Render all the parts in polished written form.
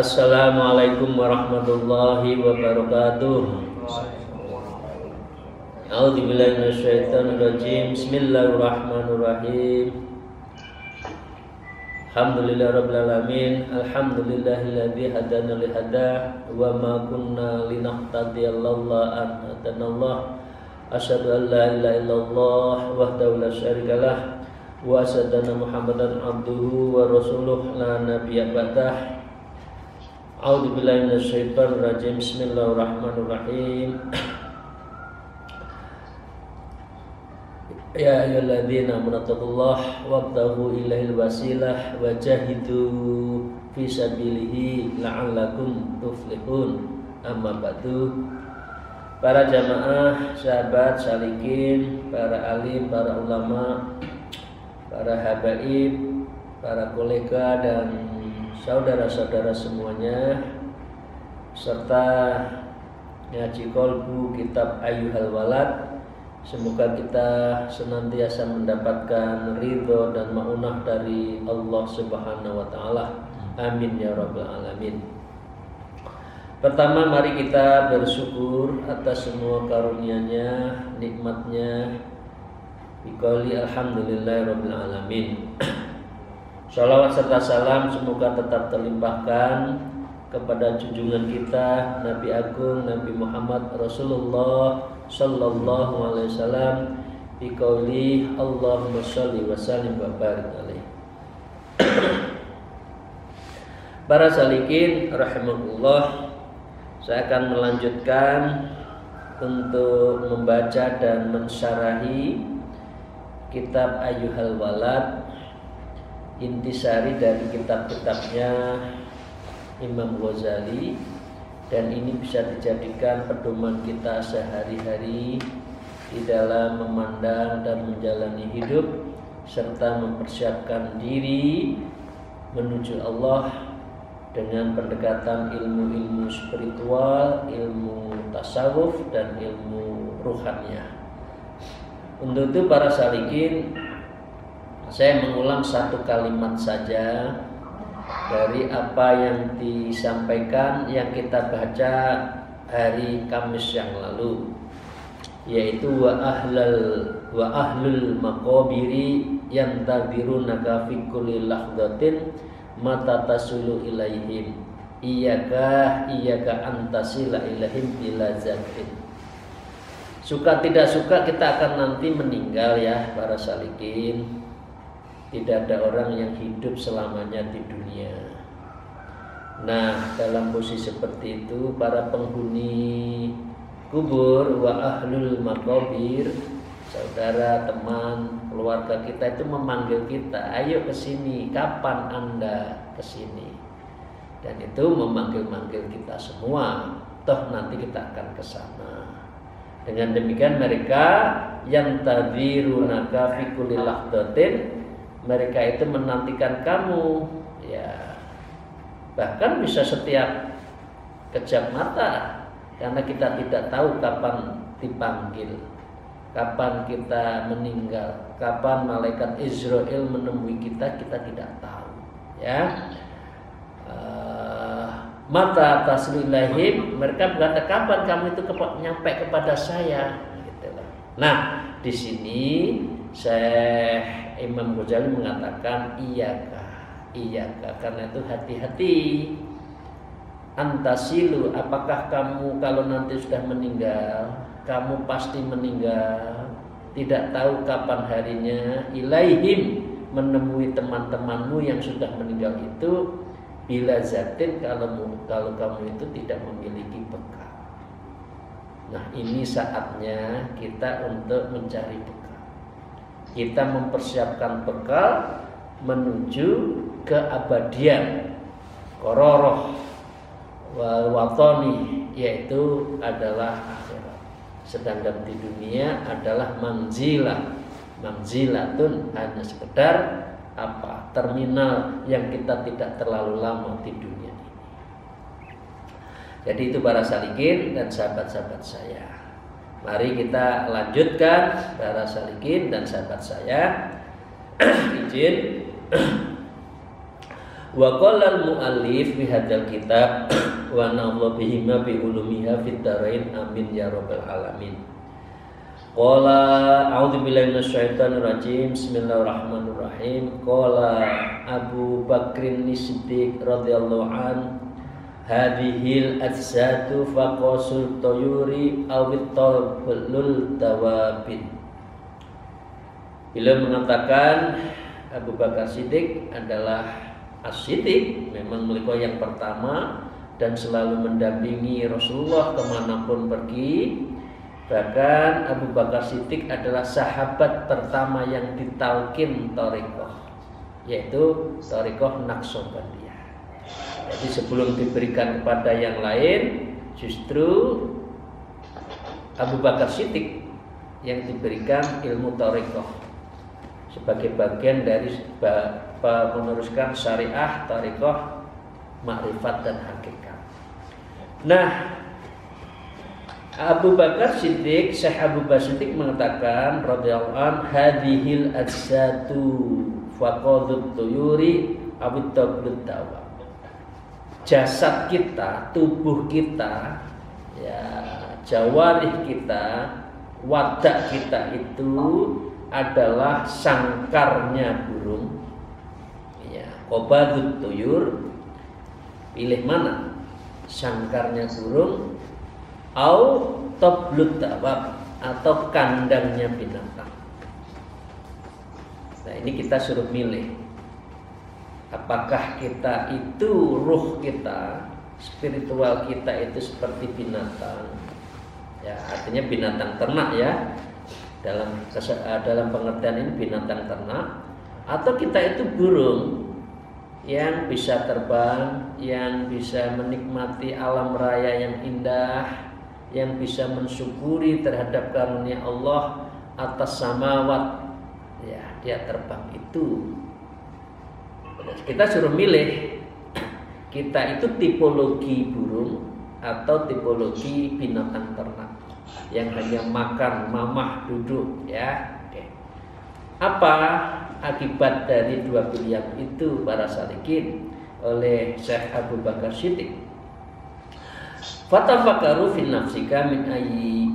Assalamualaikum warahmatullahi wabarakatuh. A'udzubillahi minasyaitonirrajim. Bismillahirrahmanirrahim. Alhamdulillahirabbil alamin. Alhamdulillahilladzi hadana li hada wa ma kunna linahtadiya laula an hadanallah. Asyhadu an la ilaha illallah wahdahu la syarikalah wa asyhadu anna Muhammadan abduhu wa rasuluh la nabiyya ba'dah. A'udzubillahi minasyaitonir rajim. Bismillahirrahmanirrahim. Ya ayyuhalladzina amanu taqullaha wabtaghu ilaihil wasilah wajahidu fi sabilihi la'allakum tuflihun. Amma ba'du. Para jamaah, sahabat salikin, para alim, para ulama, para habaib, para kolega dan saudara-saudara semuanya, serta ngaji kolbu kitab Ayyuhal Walad, semoga kita senantiasa mendapatkan ridho dan maunah dari Allah Subhanahu wa Ta'ala. Amin ya Rabbal Alamin. Pertama, mari kita bersyukur atas semua karunia-Nya, nikmat-Nya. Biqauli alhamdulillahi rabbil alamin. Shalawat serta salam semoga tetap terlimpahkan kepada junjungan kita Nabi Agung Nabi Muhammad Rasulullah Sallallahu Alaihi Wasallam. Biqauli Allahumma sholli wa sallim wa barik alaihi. Para salikin rahimahullah, saya akan melanjutkan untuk membaca dan mensyarahi kitab Ayyuhal Walad, intisari dari kitab-kitabnya Imam Ghazali, dan ini bisa dijadikan pedoman kita sehari-hari di dalam memandang dan menjalani hidup serta mempersiapkan diri menuju Allah dengan pendekatan ilmu-ilmu spiritual, ilmu tasawuf dan ilmu ruhaniyah. Untuk itu para salikin, saya mengulang satu kalimat saja dari apa yang disampaikan yang kita baca hari Kamis yang lalu, yaitu wa ahlul maqabiri yantadirunaka fi kulli lahdatin mata tasulu ilaihim iyyaka antasila ilaihim bila zatin. Suka tidak suka kita akan nanti meninggal ya para salikin. Tidak ada orang yang hidup selamanya di dunia. Nah, dalam posisi seperti itu, para penghuni kubur wa ahlul maqabir, saudara, teman, keluarga kita itu memanggil kita, ayo ke sini, kapan Anda ke sini? Dan itu memanggil-manggil kita semua, toh nanti kita akan ke sana. Dengan demikian mereka yang tadhirunaka fi kulli lahdatin, mereka itu menantikan kamu, ya, bahkan bisa setiap kejap mata, karena kita tidak tahu kapan dipanggil, kapan kita meninggal, kapan malaikat Israel menemui kita tidak tahu, ya. Mata taslilahim, mereka berkata kapan kamu itu nyampe kepada saya, gitu. Nah, di sini Syekh Imam Ghazali mengatakan iyaka, karena itu hati-hati. Antasilu, apakah kamu kalau nanti sudah meninggal, kamu pasti meninggal, tidak tahu kapan harinya, ilaihim, menemui teman-temanmu yang sudah meninggal itu, bila zatin, kalau kamu itu tidak memiliki bekal. Nah, ini saatnya kita untuk mencari bekal. Kita mempersiapkan bekal menuju keabadian, kororoh wal watoni, yaitu adalah akhirat. sedangkan di dunia adalah manzilatun, hanya sekedar terminal yang kita tidak terlalu lama di dunia ini. Jadi itu para salikin dan sahabat-sahabat saya. Mari kita lanjutkan para salikin dan sahabat saya. Izin. Wa qala al-muallif fi hadzal kitab wa na'udzu bihi ma bi ulumiha fid dharain amin ya rabbal alamin. Qala a'udzu billahi minasyaitonir rajim. Bismillahirrahmanirrahim. Qala Abu Bakrin Siddiq radhiyallahu an hadhil ajsatu faqasul tuyuri awit tablul dawabin. Beliau mengatakan Abu Bakar Siddiq adalah As-Siddiq, memang beliau yang pertama dan selalu mendampingi Rasulullah kemanapun pergi. Bahkan Abu Bakar Siddiq adalah sahabat pertama yang ditalkin thariqah, yaitu thariqah Naqsyabandiyah. Jadi sebelum diberikan kepada yang lain, justru Abu Bakar Siddiq yang diberikan ilmu thariqah sebagai bagian dari meneruskan syariah thariqah makrifat dan hakikat. Nah, Abu Bakar Siddiq, Syekh Abu Bakar Siddiq mengatakan radhiyallahu an hadhil ajsatu faqadut tuyuri awit tablut dawa. Jasad kita, tubuh kita, ya, jawarih kita, wadah kita itu adalah sangkarnya burung. Ya, qobadut tuyur. Pilih mana? Sangkarnya burung au tablut dawab, atau kandangnya binatang. Nah, ini kita suruh milih. Apakah kita itu, ruh kita, spiritual kita itu seperti binatang? Ya, artinya binatang ternak ya. Dalam pengertian ini binatang ternak, atau kita itu burung yang bisa terbang, yang bisa menikmati alam raya yang indah, yang bisa mensyukuri terhadap karunia Allah atas samawat. Ya, dia terbang itu. Kita suruh milih, kita itu tipologi burung atau tipologi binatang ternak yang hanya makan, mamah, duduk, ya. Oke. Apa akibat dari dua pilihan itu para salikin oleh Syekh Abu Bakar Siddiq? Fatafakaru fi nafsika min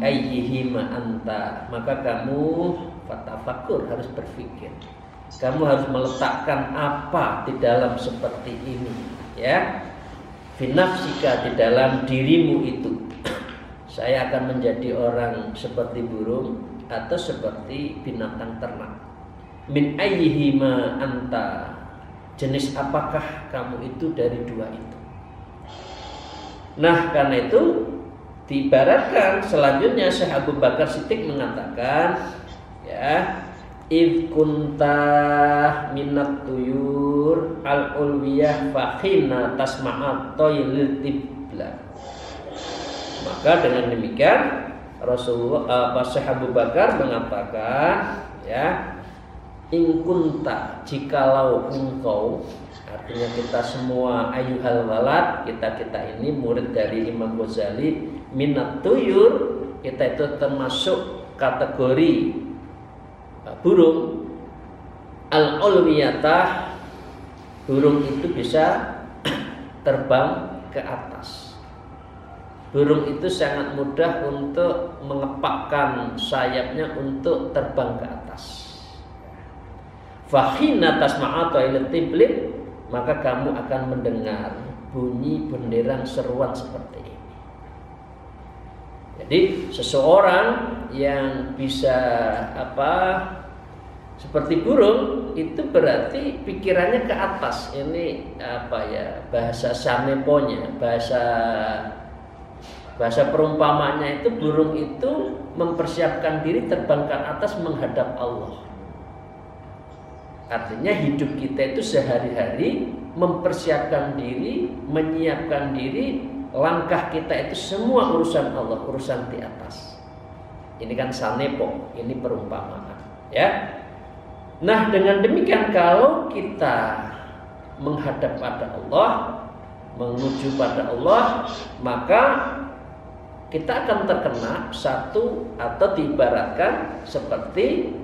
ayyihima anta. Maka kamu fatafakur, harus berpikir. Kamu harus meletakkan apa di dalam seperti ini, ya. Fi nafsika, di dalam dirimu itu. Saya akan menjadi orang seperti burung atau seperti binatang ternak. Min ayyihima anta. Jenis apakah kamu itu dari dua itu? Nah, karena itu diibaratkan selanjutnya Syekh Abu Bakar Siddiq mengatakan, ya, id kunta minat tuyur al-ulwiyah fakhina tasma'at toylil tibla. Maka dengan demikian Rasulullah Syekh Abu Bakar mengatakan, ya, in kunta, jikalau engkau, artinya kita semua ayyuhal walad, kita ini murid dari Imam Ghazali, minat tuyur, kita itu termasuk kategori burung al-ulwiyatah, burung itu bisa terbang ke atas. Burung itu sangat mudah untuk mengepakkan sayapnya untuk terbang ke atas. Fakhina tasma'atu ila tiblit, maka kamu akan mendengar bunyi benderang seruan seperti ini. Jadi seseorang yang bisa seperti burung itu berarti pikirannya ke atas. Ini bahasa saneponya, bahasa perumpamanya itu burung itu mempersiapkan diri terbang ke atas menghadap Allah. Artinya hidup kita itu sehari-hari mempersiapkan diri, menyiapkan diri, langkah kita itu semua urusan Allah, urusan di atas. Ini kan sanepo, ini perumpamaan, ya. Nah, dengan demikian kalau kita menghadap pada Allah, menuju pada Allah, maka kita akan terkena satu atau diibaratkan seperti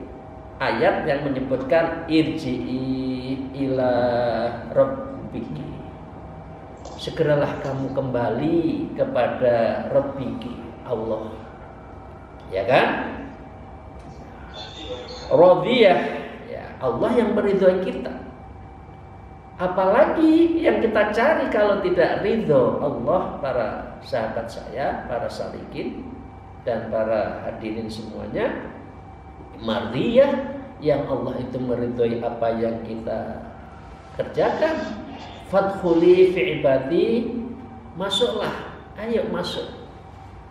ayat yang menyebutkan irji'i ila rabbiki. Segeralah kamu kembali kepada Rabbiki, Allah. Ya kan? Radiyah, ya, Allah yang meridhoi kita. Apalagi yang kita cari kalau tidak ridho Allah, para sahabat saya, para salikin dan para hadirin semuanya. Mardiyah, yang Allah itu meridhoi apa yang kita kerjakan. Fadkhuli fi ibadi, masuklah, ayo masuk.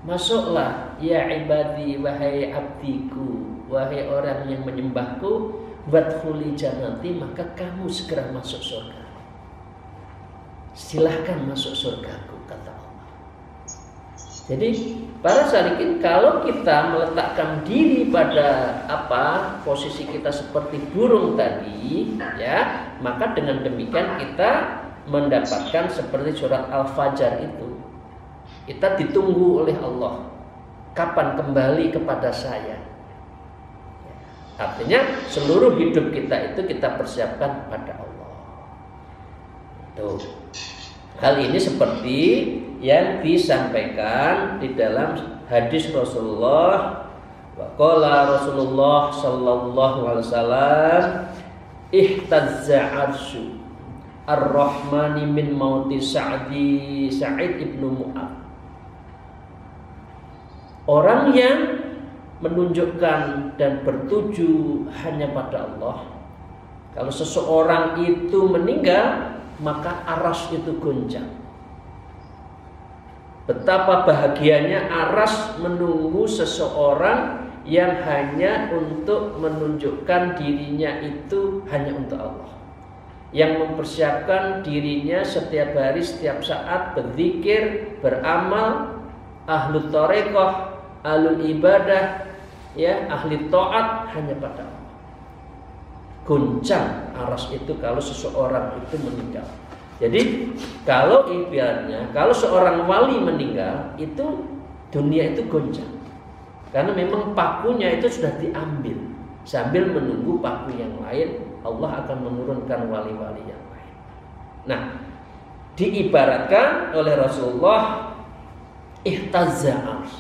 Masuklah ya ibadi, wahai abdiku, wahai orang yang menyembahku, wadkhuli jannati, maka kamu segera masuk surga. Silahkan masuk surgaku, kata Allah. Jadi para salikin, kalau kita meletakkan diri pada posisi kita seperti burung tadi, ya, maka dengan demikian kita mendapatkan seperti surat Al-Fajr itu. Kita ditunggu oleh Allah. Kapan kembali kepada saya? Artinya seluruh hidup kita itu kita persiapkan pada Allah. Tuh. Hal ini seperti yang disampaikan di dalam hadis Rasulullah. Waqala Rasulullah sallallahu alaihi wasallam, ihtazza arsyu ar-rahmani min mauti Sa'id ibnu Mu'adz. Orang yang menunjukkan dan bertuju hanya pada Allah, kalau seseorang itu meninggal, maka aras itu goncang. Betapa bahagianya aras menunggu seseorang yang hanya untuk menunjukkan dirinya itu hanya untuk Allah, yang mempersiapkan dirinya setiap hari, setiap saat berzikir, beramal, ahlu thariqah, ahlul ibadah, ya, ahli taat hanya pada Allah. Goncang aras itu kalau seseorang itu meninggal. Jadi kalau ibaratnya, kalau seorang wali meninggal, itu dunia itu goncang, karena memang pakunya itu sudah diambil. Sambil menunggu paku yang lain, Allah akan menurunkan wali-wali yang lain. Nah, diibaratkan oleh Rasulullah, ihtazza ars,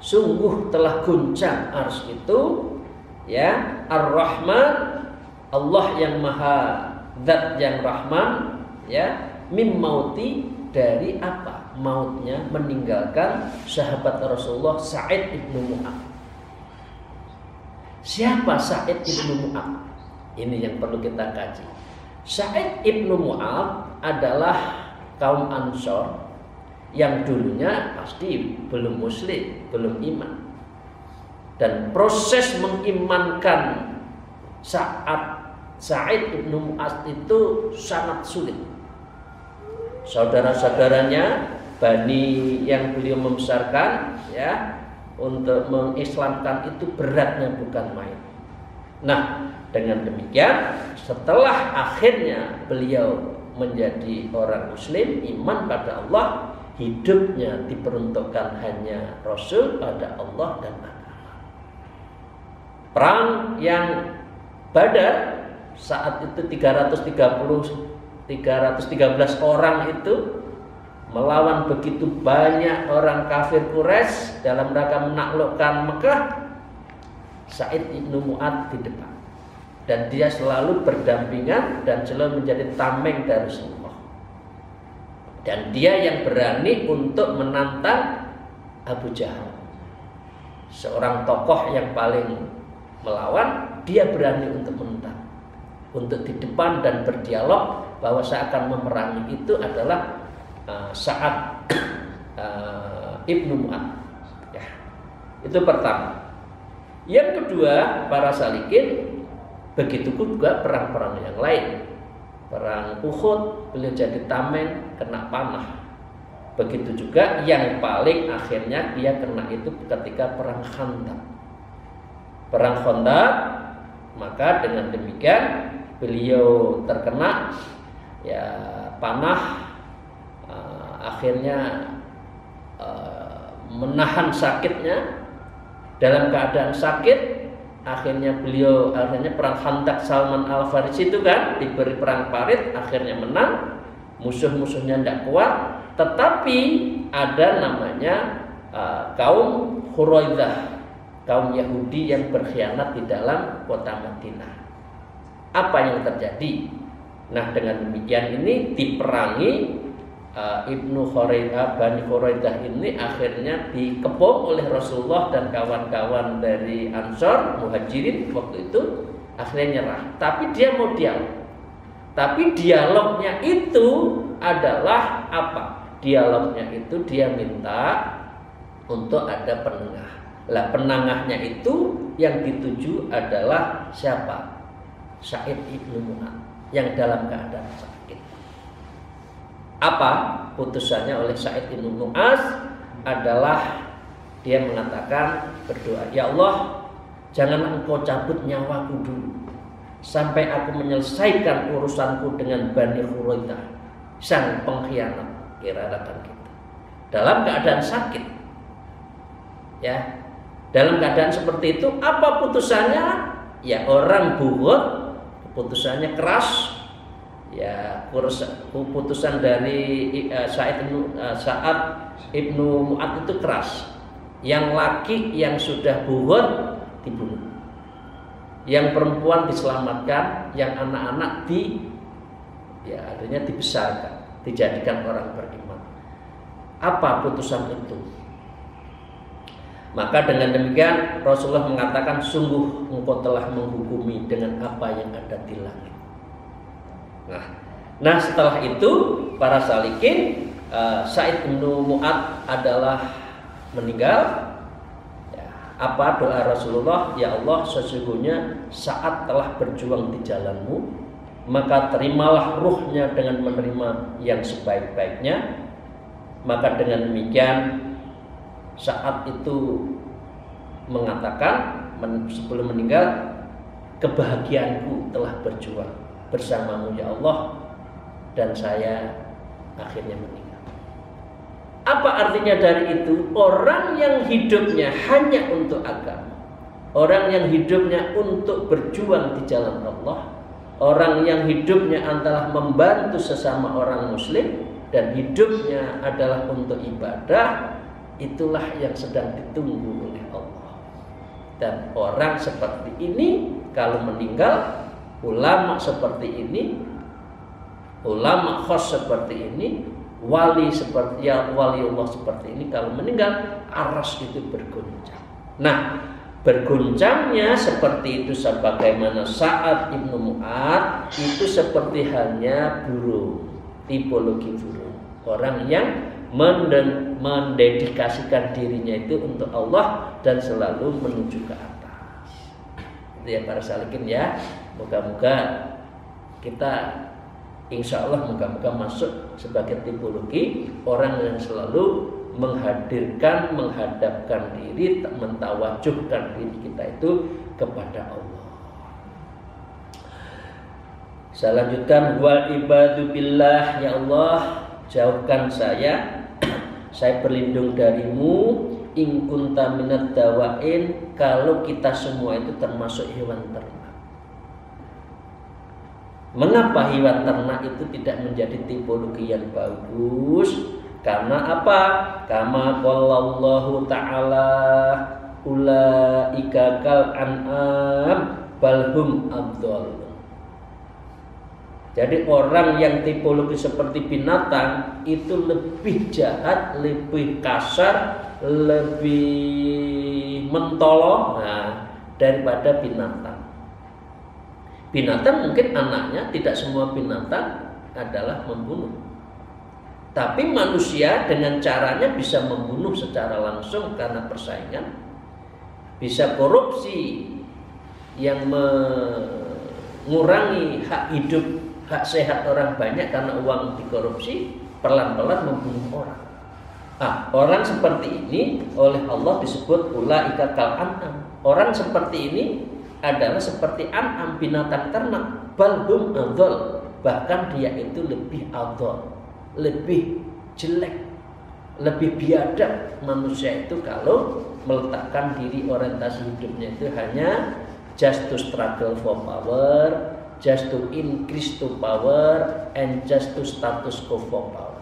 sungguh telah goncang ars itu, ya, Ar-Rahman, Allah yang maha zat yang Rahman, ya, mim mauti, dari apa? Mautnya, meninggalkan sahabat Rasulullah Sa'id ibnu Mu'adz. Siapa Sa'id ibnu Mu'adz? Ini yang perlu kita kaji. Sa'id ibnu Mu'adz adalah kaum Ansor yang dulunya pasti belum muslim, belum iman. Dan proses mengimankan Sa'id ibnu Mu'adz itu sangat sulit. Saudara-saudaranya, Bani yang beliau membesarkan, ya, untuk mengislamkan itu beratnya bukan main. Nah, dengan demikian setelah akhirnya beliau menjadi orang muslim, iman pada Allah, hidupnya diperuntukkan hanya Rasul, pada Allah dan agama. Perang yang Badar saat itu 313 orang itu melawan begitu banyak orang kafir Quraisy dalam rangka menaklukkan Mekah. Sa'id ibnu Mu'adz di depan, dan dia selalu berdampingan dan selalu menjadi tameng dari Rasulullah. Dan dia yang berani untuk menantang Abu Jahal, seorang tokoh yang paling melawan. Dia berani untuk menentang, untuk di depan dan berdialog bahwa saya akan memerangi itu adalah Sa'ad ibnu Mu'adz. Ya, itu pertama. Yang kedua, para salikin, begitu juga perang-perang yang lain. Perang Uhud, beliau jadi tameng, kena panah. Begitu juga yang paling akhirnya dia kena itu ketika perang Khandaq. Perang Khandaq, maka dengan demikian beliau terkena ya panah, akhirnya menahan sakitnya. Dalam keadaan sakit, akhirnya perang Khandaq, Salman Al-Farisi itu kan diberi perang parit, akhirnya menang. Musuh-musuhnya tidak kuat, tetapi ada namanya kaum Quraidah, kaum Yahudi yang berkhianat di dalam kota Madinah. Apa yang terjadi? Nah, dengan demikian ini diperangi Ibnu Khuraidah, Bani Quraidah ini akhirnya dikepung oleh Rasulullah dan kawan-kawan dari Ansor, Muhajirin waktu itu, akhirnya nyerah. Tapi dia mau dialog. Tapi dialognya itu adalah apa? Dialognya itu dia minta untuk ada penengah. Lah penengahnya itu yang dituju adalah siapa? Sa'id ibnu Mu'adz yang dalam keadaan sakit. Apa putusannya oleh Sa'id ibnu Mu'adz adalah dia mengatakan berdoa, ya Allah, jangan engkau cabut nyawaku dulu sampai aku menyelesaikan urusanku dengan Bani Quraidah, sang pengkhianat, kira-kira kita. Dalam keadaan sakit, ya, dalam keadaan seperti itu, apa putusannya? Ya orang buhut, putusannya keras. Ya putusan dari Sa'id ibnu Mu'adz itu keras. Yang laki yang sudah buhut dibunuh. Yang perempuan diselamatkan, yang anak-anak artinya dibesarkan, dijadikan orang beriman. Apa putusan itu? Maka dengan demikian Rasulullah mengatakan, sungguh engkau telah menghukumi dengan apa yang ada di langit. Nah setelah itu para salikin, Sa'id bin Mu'adz adalah meninggal. Apa doa Rasulullah? Ya Allah, sesungguhnya saat telah berjuang di jalanmu, maka terimalah ruhnya dengan menerima yang sebaik-baiknya. Maka dengan demikian saat itu mengatakan sebelum meninggal, kebahagiaanku telah berjuang bersamamu ya Allah, dan saya akhirnya meninggal. Apa artinya dari itu? Orang yang hidupnya hanya untuk agama, orang yang hidupnya untuk berjuang di jalan Allah, orang yang hidupnya adalah membantu sesama orang muslim dan hidupnya adalah untuk ibadah, itulah yang sedang ditunggu oleh Allah. Dan orang seperti ini kalau meninggal, ulama seperti ini, ulama khos seperti ini, wali seperti wali Allah seperti ini, kalau meninggal aras itu bergoncang. Nah, bergoncangnya seperti itu sebagaimana Sa'ad ibnu Mu'adz itu seperti halnya burung, tipologi burung, orang yang mendedikasikan dirinya itu untuk Allah dan selalu menuju ke atas. Itu ya para salikin ya. Moga-moga kita insya Allah moga-moga masuk sebagai tipologi orang yang selalu menghadapkan diri, mentawajuhkan diri kita itu kepada Allah. Saya lanjutkan, wal ibadu billah, ya Allah, jauhkan saya berlindung darimu, in kunta minad dawain, kalau kita semua itu termasuk hewan ternak. Mengapa hewan ternak itu tidak menjadi tipologi yang bagus? Karena apa? Kama qallallahu ta'ala ulaika kal an'am balhum adall. Jadi orang yang tipologi seperti binatang itu lebih jahat, lebih kasar, lebih mentolong daripada binatang. Binatang mungkin anaknya, tidak semua binatang adalah membunuh. Tapi manusia dengan caranya bisa membunuh secara langsung karena persaingan, bisa korupsi yang mengurangi hak hidup, hak sehat orang banyak karena uang dikorupsi, pelan-pelan membunuh orang. Orang seperti ini oleh Allah disebut ulaika kal an'am. Orang seperti ini adalah seperti an'am, binatang ternak, balhum adol, bahkan dia itu lebih adol, lebih jelek, lebih biadab. Manusia itu kalau meletakkan diri, orientasi hidupnya itu hanya just to struggle for power, just to increase to power, and just to status quo for power.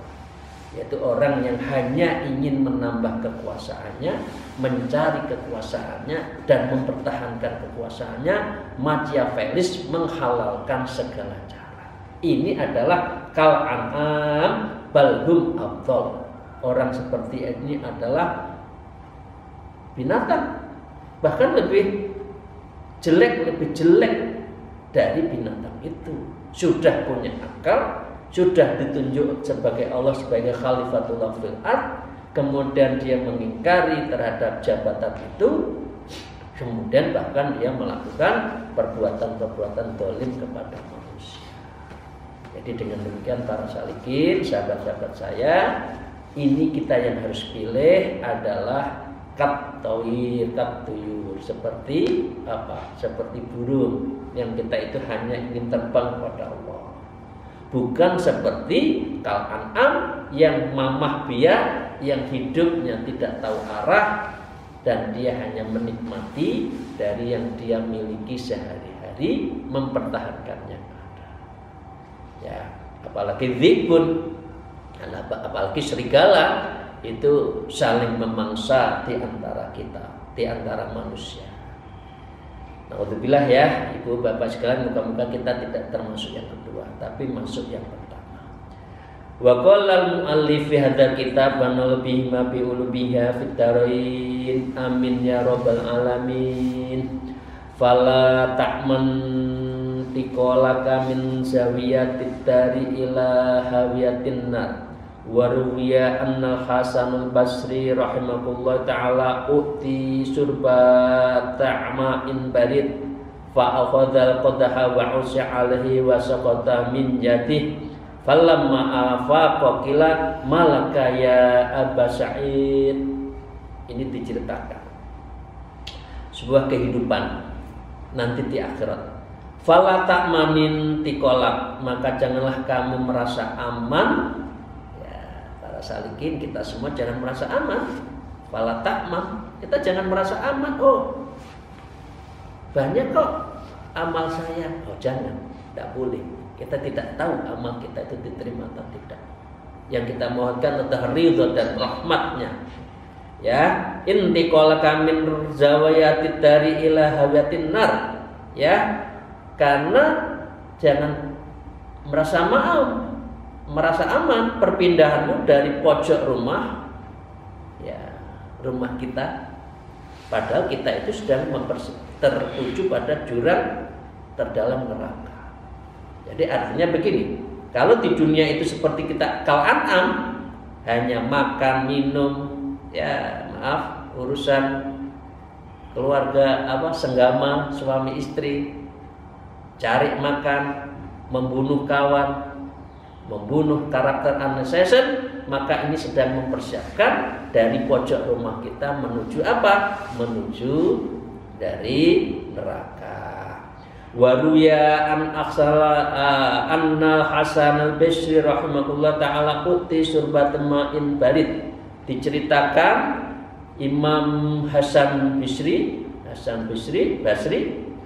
Yaitu orang yang hanya ingin menambah kekuasaannya, mencari kekuasaannya, dan mempertahankan kekuasaannya. Machiavellis menghalalkan segala cara. Ini adalah kal an'am balhum adol. Orang seperti ini adalah binatang, bahkan lebih jelek dari binatang itu. Sudah punya akal, sudah ditunjuk sebagai Allah sebagai khalifatullah fil ard, kemudian dia mengingkari terhadap jabatan itu, kemudian bahkan dia melakukan perbuatan-perbuatan zalim kepada manusia. Jadi dengan demikian para salikin, sahabat-sahabat saya, ini kita yang harus pilih adalah kat-tawir, kat-tuyur, seperti apa? Seperti burung yang kita itu hanya ingin terbang kepada Allah. Bukan seperti kal an'am yang mamah biak, yang hidupnya tidak tahu arah dan dia hanya menikmati dari yang dia miliki sehari-hari, mempertahankannya ada. Ya, apalagi dzibun, apalagi serigala itu saling memangsa di antara kita, di antara manusia. Alhamdulillah ya, ibu bapak sekalian, muka-muka kita tidak termasuk yang kedua, tapi masuk yang pertama. Wa qala al-muallif fi hadzal kitab wa nalbihi ma bi ulubiha fit darain. Amin ya rabbal alamin. Fala ta'man tiqolaka min zawiyatid dari ila hawiyatin nar. Wa ruwiya annal Hasanul Basri rahimahullah ta'ala uti surba ta'ma'in barid fa akhadhal qadaha wa usya alaihi wa saqata min yadih falamma afaqa qila malaka ya Aba Sa'id. Ini diceritakan sebuah kehidupan nanti di akhirat. Fala ta'mamin tiqolak, maka janganlah kamu merasa aman. Salikin, kita semua jangan merasa aman. Fala ta'man, kita jangan merasa aman. Oh, banyak kok amal saya. Oh jangan, tidak boleh. Kita tidak tahu amal kita itu diterima atau tidak. Yang kita mohonkan adalah ridho dan rahmatnya. Ya, intiqolaka min zawayatid dari ila hawatin nar. Ya, karena jangan merasa aman perpindahanmu dari pojok rumah, ya rumah kita, padahal kita itu sedang tertuju pada jurang terdalam neraka. Jadi artinya begini, kalau di dunia itu seperti kita kal an'am, hanya makan, minum, ya maaf, urusan keluarga senggama suami istri, cari makan, membunuh kawan, membunuh karakter unnecessary, maka ini sedang mempersiapkan dari pojok rumah kita menuju apa? Menuju dari neraka. Waruya an aksala annal Hasan al-Basri rahimahullah ta'ala uti surbatun ma'in barid. Diceritakan Imam Hasan Basri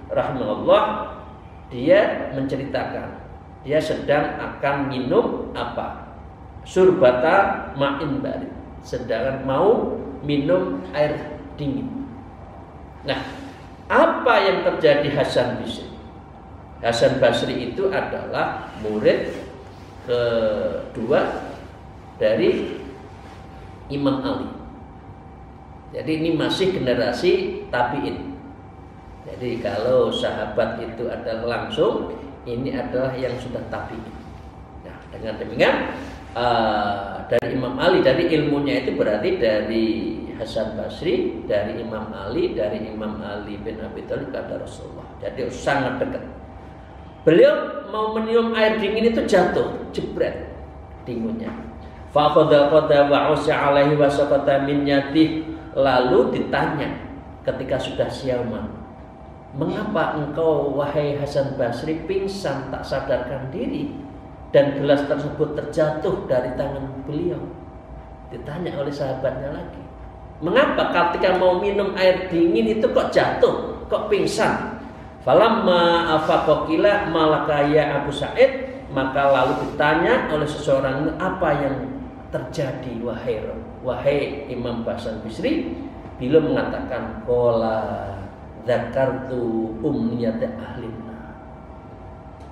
rahimahullah, dia menceritakan dia sedang akan minum apa? Surbata ma'in barid, sedang mau minum air dingin. Nah, apa yang terjadi Hasan Basri? Hasan Basri itu adalah murid kedua dari Imam Ali. Jadi ini masih generasi tabi'in. Jadi kalau sahabat itu adalah langsung, ini adalah yang sudah tabi'in. Nah, dengan demikian dari Imam Ali, dari ilmunya itu berarti dari Hasan Basri, dari Imam Ali, dari Imam Ali bin Abi Thalib kepada Rasulullah. Jadi sangat dekat. Beliau mau minum air dingin itu jatuh, jebret dinginnya. Fa qada wa usya alaihi wa saqata min yadih. Lalu ditanya ketika sudah siaman, mengapa engkau wahai Hasan Basri pingsan tak sadarkan diri dan gelas tersebut terjatuh dari tangan beliau? Ditanya oleh sahabatnya lagi, mengapa ketika mau minum air dingin itu kok jatuh, kok pingsan? Falamma afaqila malaka ya Abu Sa'id, maka lalu ditanya oleh seseorang, apa yang terjadi wahai Imam Hasan Basri? Beliau mengatakan, qala dzakartu umniyata ahlina.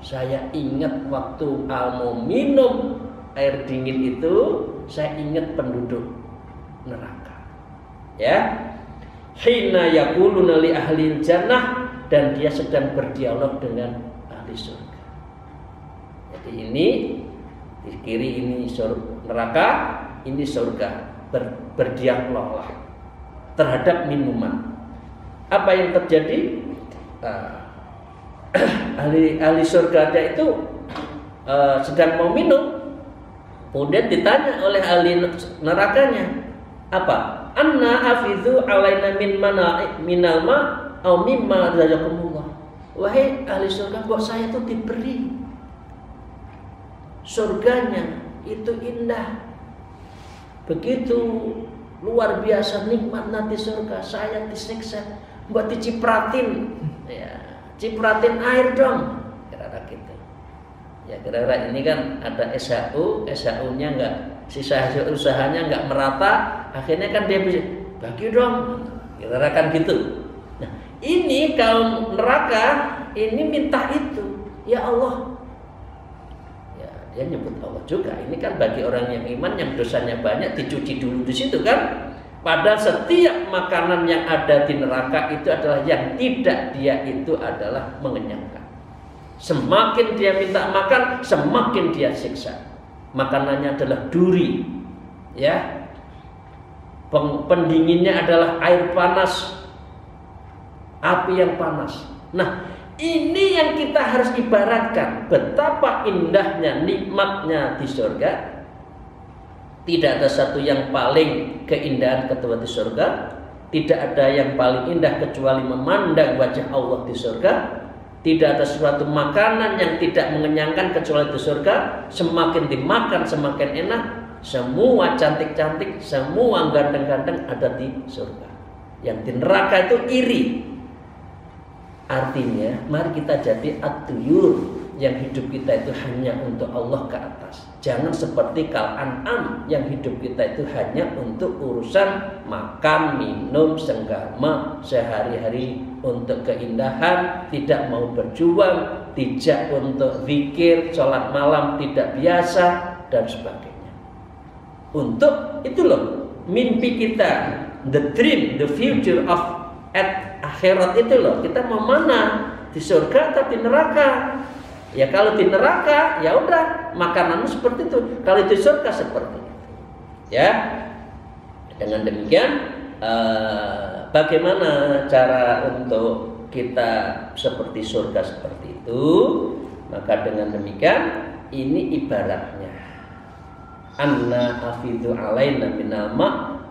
Saya ingat waktu mau minum air dingin itu, saya ingat penduduk neraka. Ya. Hina yaquluna li ahli jannah, dan dia sedang berdialog dengan ahli surga. Jadi ini di kiri ini neraka, ini surga, berdialog terhadap minuman. Apa yang terjadi? Ahli surga itu sedang mau minum, kemudian ditanya oleh ahli nerakanya, apa? Anna afizu alaina minal ma au mimma razaqakumullah. Wahai ahli surga, kok saya tuh diberi surganya itu indah, begitu luar biasa nikmat nanti surga, saya disiksa, buat dicipratin, ya, cipratin air dong, kira-kira gitu. Ya kira-kira ini kan ada SHU-nya nggak, sisa usahanya nggak merata, akhirnya kan dia bisa bagi dong, kira-kira kan gitu. Nah ini kaum neraka ini minta itu, ya Allah. Dia nyebut Allah juga. Ini kan bagi orang yang iman, yang dosanya banyak, dicuci dulu di situ kan. Padahal setiap makanan yang ada di neraka itu adalah yang tidak dia itu adalah mengenyangkan. Semakin dia minta makan, semakin dia siksa. Makanannya adalah duri, ya. Pendinginnya adalah air panas, api yang panas. Nah, ini yang kita harus ibaratkan, betapa indahnya nikmatnya di surga. Tidak ada satu yang paling keindahan ketua di surga. Tidak ada yang paling indah kecuali memandang wajah Allah di surga. Tidak ada suatu makanan yang tidak mengenyangkan kecuali di surga. Semakin dimakan semakin enak. Semua cantik-cantik, semua ganteng-ganteng ada di surga. Yang di neraka itu iri. Artinya, mari kita jadi at-tuyur, yang hidup kita itu hanya untuk Allah ke atas. Jangan seperti kal-an'am, yang hidup kita itu hanya untuk urusan makan, minum, senggama sehari-hari, untuk keindahan, tidak mau berjuang, tidak untuk zikir, sholat malam tidak biasa, dan sebagainya. Untuk itu loh, mimpi kita, the dream, the future of at akhirat itu loh, kita mau mana, di surga atau di neraka? Ya kalau di neraka ya udah makananmu seperti itu, kalau di surga seperti itu. Ya, dengan demikian bagaimana cara untuk kita seperti surga seperti itu? Maka dengan demikian ini ibaratnya anna afidu alaina minal ma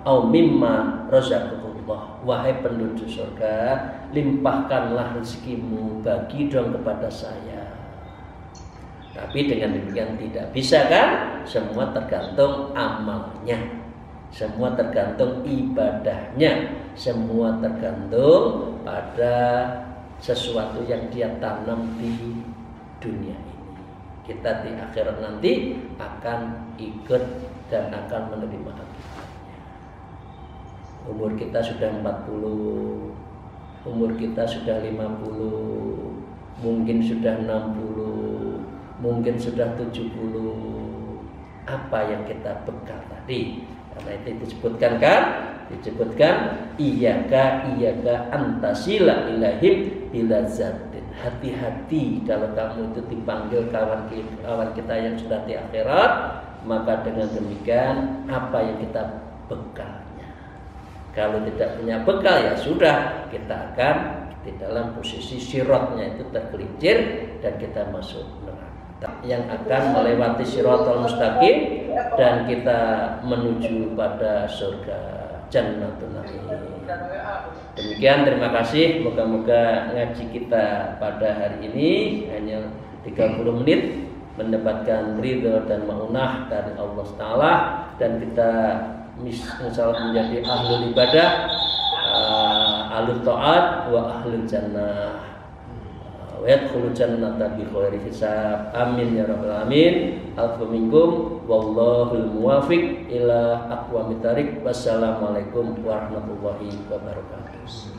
au mimma razaqakumullah. Wahai penduduk surga, limpahkanlah rezekimu, bagi dong kepada saya. Tapi dengan demikian tidak bisa kan? Semua tergantung amalnya, semua tergantung ibadahnya, semua tergantung pada sesuatu yang dia tanam di dunia ini. Kita di akhirat nanti akan ikut dan akan menerima akibatnya. Umur kita sudah 40, umur kita sudah 50, mungkin sudah 60, mungkin sudah 70. Apa yang kita bekal tadi? Karena itu disebutkan kan? Disebutkan iyyaka antasila ilahim bila zatin. Hati-hati kalau kamu itu dipanggil kawan kita yang sudah di akhirat, maka dengan demikian apa yang kita bekal. Kalau tidak punya bekal ya sudah, kita akan di dalam posisi sirotnya itu tergelincir dan kita masuk neraka. yang akan melewati Shiratal Mustaqim dan kita menuju pada surga Jannatun Na'im. Demikian, terima kasih. Moga-moga ngaji kita pada hari ini hanya 30 menit mendapatkan ridho dan maunah dari Allah Ta'ala, dan kita insyaallah menjadi ahlul ibadah, ahlul ta'at wa ahlul jannah, wa yadkhulul jannata bi khairi hisab. Amin ya rabbal alamin. Alfa minkum wallahul muwafiq ila aqwamit thariq. Wassalamualaikum warahmatullahi wabarakatuh.